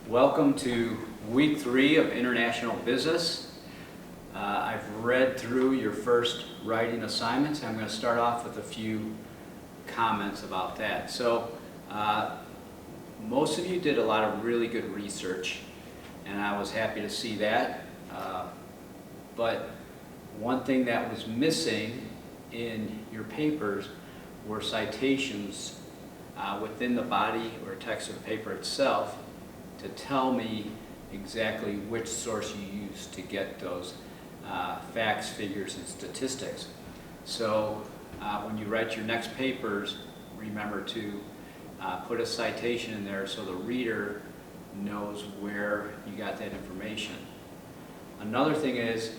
Welcome to week 3 of International Business. I've read through your first writing assignments. I'm going to start off with a few comments about that. So, most of you did a lot of really good research, and I was happy to see that. But one thing that was missing in your papers were citations within the body or text of the paper itself to tell me exactly which source you used to get those facts, figures, and statistics. So when you write your next papers, remember to put a citation in there so the reader knows where you got that information. Another thing is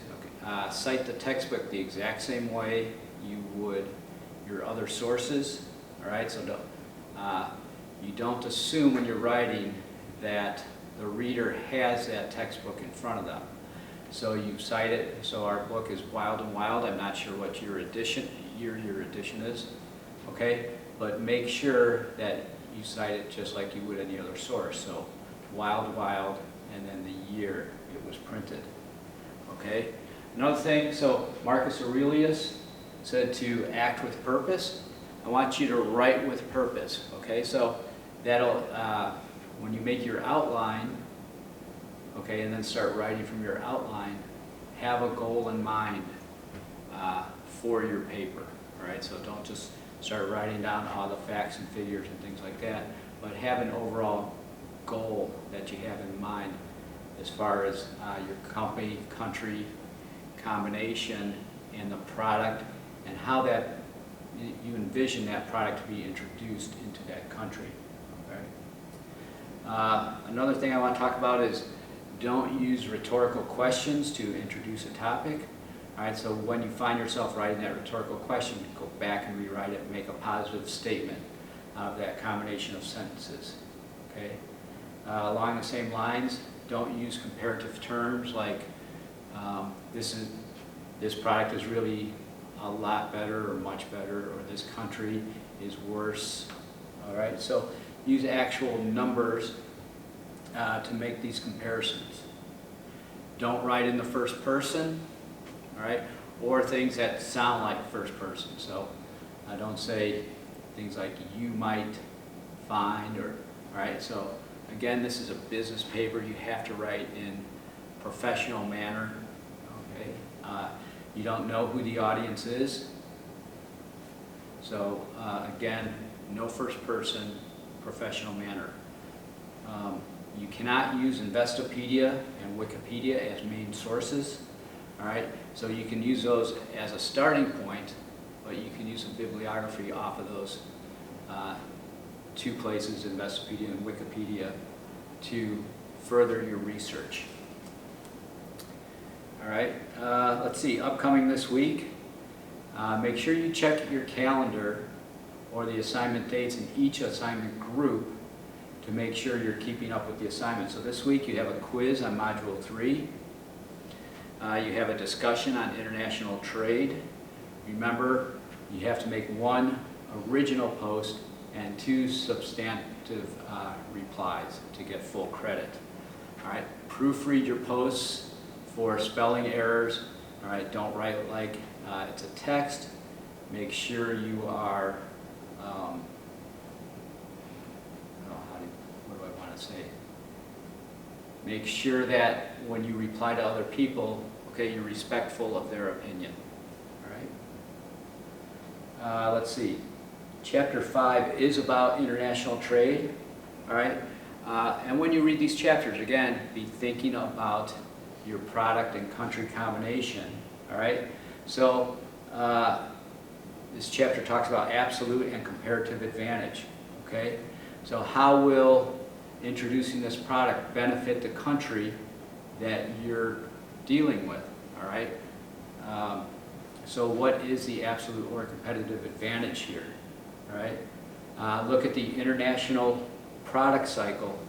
cite the textbook the exact same way you would your other sources. All right, so you don't assume when you're writing that the reader has that textbook in front of them. So you cite it. So our book is Wild and Wild. I'm not sure what your edition is, okay? But make sure that you cite it just like you would any other source. So Wild Wild, and then the year it was printed, okay? Another thing, so Marcus Aurelius said to act with purpose. I want you to write with purpose, okay? So that'll, when you make your outline, okay, and then start writing from your outline, have a goal in mind for your paper, all right? So don't just start writing down all the facts and figures and things like that, but have an overall goal that you have in mind as far as your company, country, combination, and the product, and how that you envision that product to be introduced into that country. Another thing I want to talk about is don't use rhetorical questions to introduce a topic. All right, so when you find yourself writing that rhetorical question, go back and rewrite it and make a positive statement of that combination of sentences. Okay. Along the same lines, don't use comparative terms like this product is really a lot better or much better, or this country is worse. All right, so use actual numbers to make these comparisons. Don't write in the first person, all right, or things that sound like first person. So don't say things like you might find, or, all right, so again, this is a business paper. You have to write in professional manner, okay? You don't know who the audience is. So again, no first person, professional manner. You cannot use Investopedia and Wikipedia as main sources. All right, so you can use those as a starting point, but you can use a bibliography off of those two places, Investopedia and Wikipedia, to further your research. All right, let's see, upcoming this week, make sure you check your calendar or the assignment dates in each assignment group to make sure you're keeping up with the assignment. So this week you have a quiz on Module 3. You have a discussion on international trade. Remember, you have to make 1 original post and 2 substantive replies to get full credit. All right, proofread your posts for spelling errors. All right, don't write like it's a text. Make sure you are, what do I want to say? Make sure that when you reply to other people, okay, you're respectful of their opinion. All right. Let's see. Chapter 5 is about international trade. All right. And when you read these chapters, again, be thinking about your product and country combination. All right. So this chapter talks about absolute and comparative advantage. Okay. So how will introducing this product benefit the country that you're dealing with? All right. So what is the absolute or competitive advantage here? All right. Look at the international product cycle.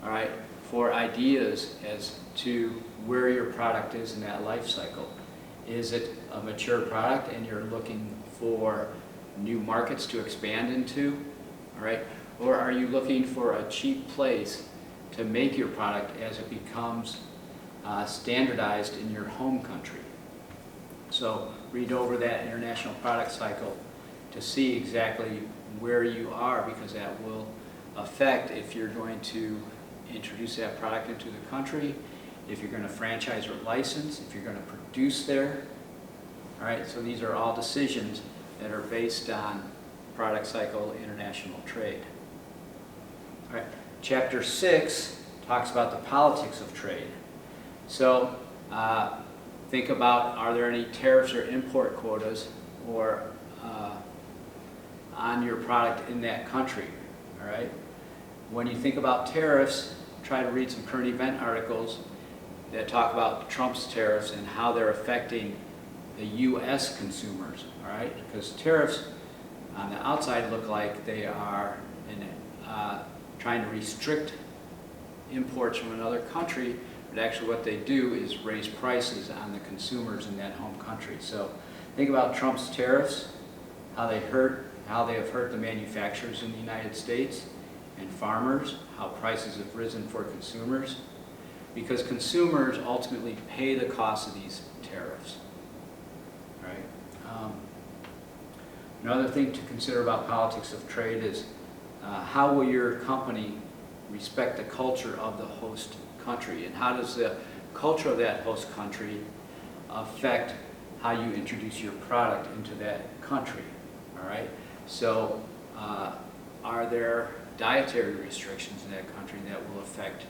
All right, for ideas as to where your product is in that life cycle. Is it a mature product and you're looking for new markets to expand into? All right. Or are you looking for a cheap place to make your product as it becomes standardized in your home country. So read over that international product cycle to see exactly where you are, because that will affect if you're going to introduce that product into the country, if you're going to franchise or license, if you're going to produce there. All right, so these are all decisions that are based on product cycle international trade. All right, Chapter 6 talks about the politics of trade. So think about, are there any tariffs or import quotas or on your product in that country? All right. When you think about tariffs, try to read some current event articles that talk about Trump's tariffs and how they're affecting the U.S. consumers. All right, because tariffs on the outside look like they are trying to restrict imports from another country, but actually what they do is raise prices on the consumers in that home country. So think about Trump's tariffs, how they have hurt the manufacturers in the United States and farmers, how prices have risen for consumers, because consumers ultimately pay the cost of these tariffs. Right? Another thing to consider about politics of trade is how will your company respect the culture of the host country, and how does the culture of that host country affect how you introduce your product into that country. All right, so are there dietary restrictions in that country that will affect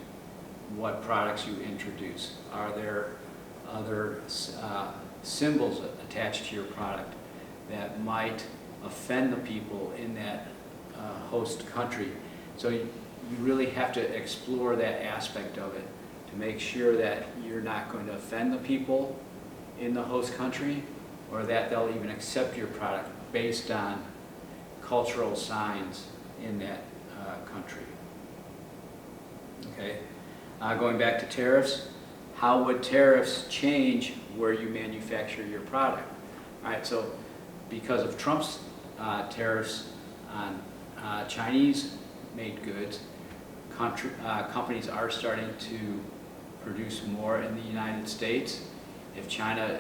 what products you introduce? Are there other symbols attached to your product that might offend the people in that host country? So you really have to explore that aspect of it to make sure that you're not going to offend the people in the host country, or that they'll even accept your product based on cultural signs in that country. Okay, going back to tariffs, how would tariffs change where you manufacture your product? All right, so because of Trump's tariffs on Chinese-made goods, companies are starting to produce more in the United States. If China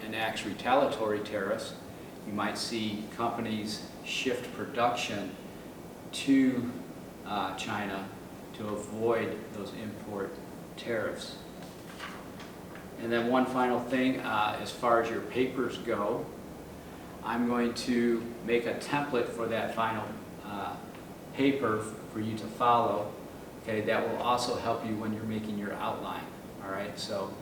enacts retaliatory tariffs, you might see companies shift production to China to avoid those import tariffs. And then one final thing, as far as your papers go, I'm going to make a template for that final paper for you to follow. Okay, that will also help you when you're making your outline. All right, so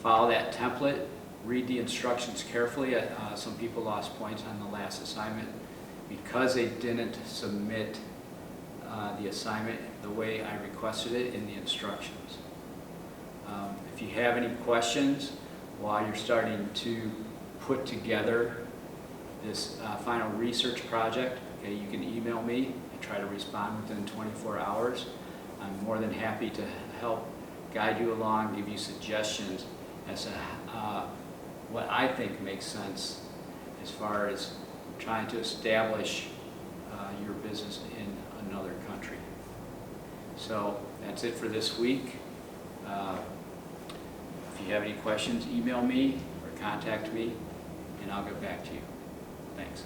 follow that template, read the instructions carefully. Some people lost points on the last assignment because they didn't submit the assignment the way I requested it in the instructions. If you have any questions while you're starting to put together this final research project, okay, you can email me and try to respond within 24 hours. I'm more than happy to help guide you along, give you suggestions as to what I think makes sense as far as trying to establish your business in another country. So that's it for this week. If you have any questions, email me or contact me, and I'll get back to you. Thanks.